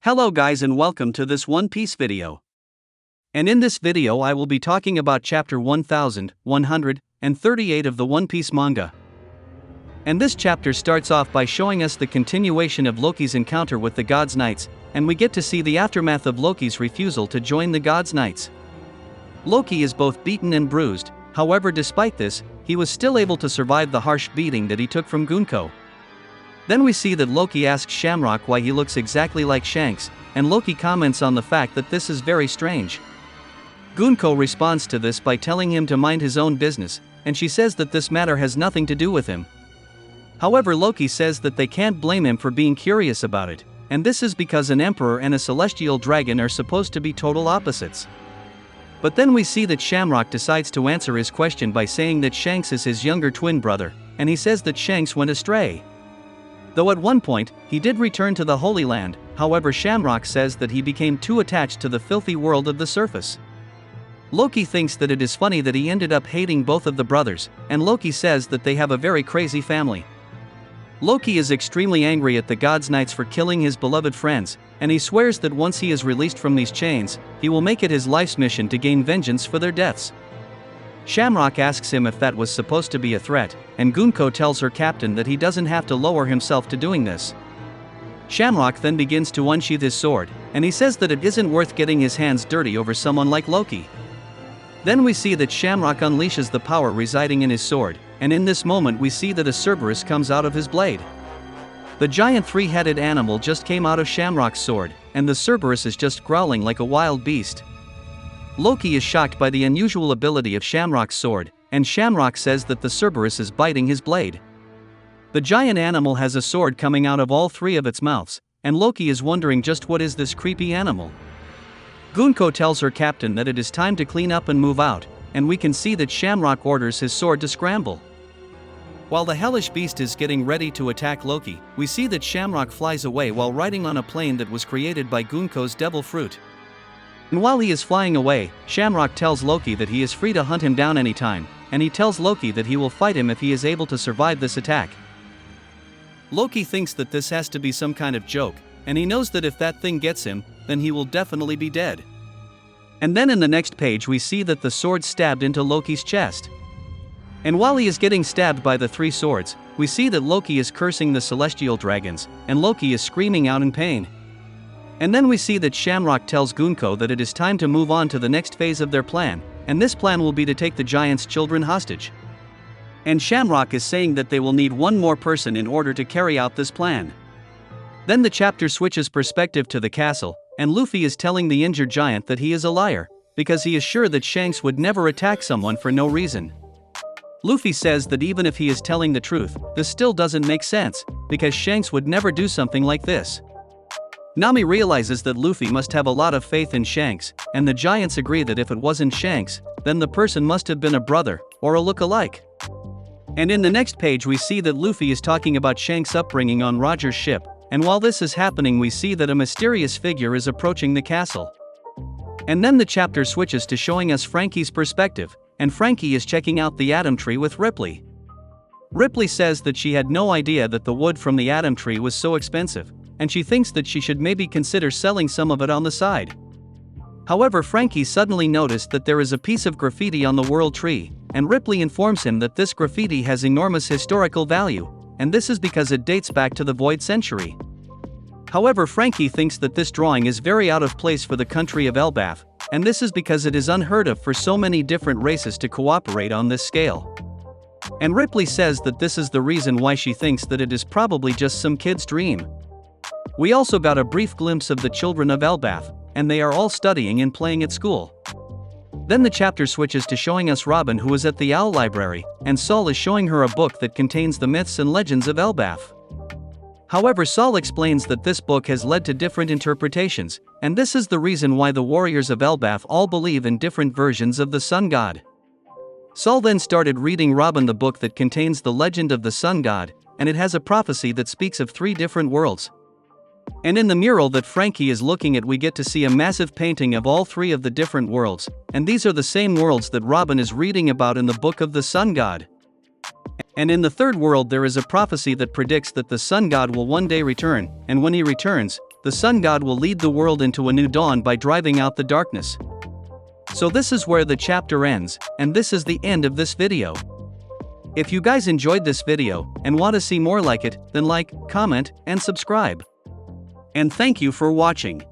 Hello guys and welcome to this One Piece video. And in this video I will be talking about chapter 1138 of the One Piece manga. And this chapter starts off by showing us the continuation of Loki's encounter with the God's Knights, and we get to see the aftermath of Loki's refusal to join the God's Knights. Loki is both beaten and bruised, however despite this, he was still able to survive the harsh beating that he took from Gunko. Then we see that Loki asks Shamrock why he looks exactly like Shanks, and Loki comments on the fact that this is very strange. Gunko responds to this by telling him to mind his own business, and she says that this matter has nothing to do with him. However, Loki says that they can't blame him for being curious about it, and this is because an emperor and a celestial dragon are supposed to be total opposites. But then we see that Shamrock decides to answer his question by saying that Shanks is his younger twin brother, and he says that Shanks went astray. Though at one point, he did return to the Holy Land, however Shamrock says that he became too attached to the filthy world of the surface. Loki thinks that it is funny that he ended up hating both of the brothers, and Loki says that they have a very crazy family. Loki is extremely angry at the God's Knights for killing his beloved friends, and he swears that once he is released from these chains, he will make it his life's mission to gain vengeance for their deaths. Shamrock asks him if that was supposed to be a threat, and Gunko tells her captain that he doesn't have to lower himself to doing this. Shamrock then begins to unsheath his sword, and he says that it isn't worth getting his hands dirty over someone like Loki. Then we see that Shamrock unleashes the power residing in his sword, and in this moment we see that a Cerberus comes out of his blade. The giant three-headed animal just came out of Shamrock's sword, and the Cerberus is just growling like a wild beast. Loki is shocked by the unusual ability of Shamrock's sword, and Shamrock says that the Cerberus is biting his blade. The giant animal has a sword coming out of all three of its mouths, and Loki is wondering just what is this creepy animal. Gunko tells her captain that it is time to clean up and move out, and we can see that Shamrock orders his sword to scramble. While the hellish beast is getting ready to attack Loki, we see that Shamrock flies away while riding on a plane that was created by Gunko's devil fruit. And while he is flying away, Shamrock tells Loki that he is free to hunt him down anytime, and he tells Loki that he will fight him if he is able to survive this attack. Loki thinks that this has to be some kind of joke, and he knows that if that thing gets him, then he will definitely be dead. And then in the next page we see that the sword stabbed into Loki's chest. And while he is getting stabbed by the three swords, we see that Loki is cursing the celestial dragons, and Loki is screaming out in pain. And then we see that Shamrock tells Gunko that it is time to move on to the next phase of their plan, and this plan will be to take the giant's children hostage. And Shamrock is saying that they will need one more person in order to carry out this plan. Then the chapter switches perspective to the castle, and Luffy is telling the injured giant that he is a liar, because he is sure that Shanks would never attack someone for no reason. Luffy says that even if he is telling the truth, this still doesn't make sense, because Shanks would never do something like this. Nami realizes that Luffy must have a lot of faith in Shanks, and the giants agree that if it wasn't Shanks, then the person must have been a brother, or a look-alike. And in the next page we see that Luffy is talking about Shanks' upbringing on Roger's ship, and while this is happening we see that a mysterious figure is approaching the castle. And then the chapter switches to showing us Franky's perspective, and Franky is checking out the Atom Tree with Ripley. Ripley says that she had no idea that the wood from the Atom Tree was so expensive, and she thinks that she should maybe consider selling some of it on the side. However, Franky suddenly noticed that there is a piece of graffiti on the World Tree, and Ripley informs him that this graffiti has enormous historical value, and this is because it dates back to the Void Century. However, Franky thinks that this drawing is very out of place for the country of Elbaf, and this is because it is unheard of for so many different races to cooperate on this scale. And Ripley says that this is the reason why she thinks that it is probably just some kid's dream. We also got a brief glimpse of the children of Elbaf, and they are all studying and playing at school. Then the chapter switches to showing us Robin, who is at the Owl Library, and Saul is showing her a book that contains the myths and legends of Elbaf. However, Saul explains that this book has led to different interpretations, and this is the reason why the warriors of Elbaf all believe in different versions of the sun god. Saul then started reading Robin the book that contains the legend of the sun god, and it has a prophecy that speaks of 3 different worlds. And in the mural that Franky is looking at we get to see a massive painting of all 3 of the different worlds, and these are the same worlds that Robin is reading about in the book of the sun god. And in the 3rd world there is a prophecy that predicts that the sun god will one day return, and when he returns, the sun god will lead the world into a new dawn by driving out the darkness. So this is where the chapter ends, and this is the end of this video. If you guys enjoyed this video, and want to see more like it, then like, comment, and subscribe. And thank you for watching.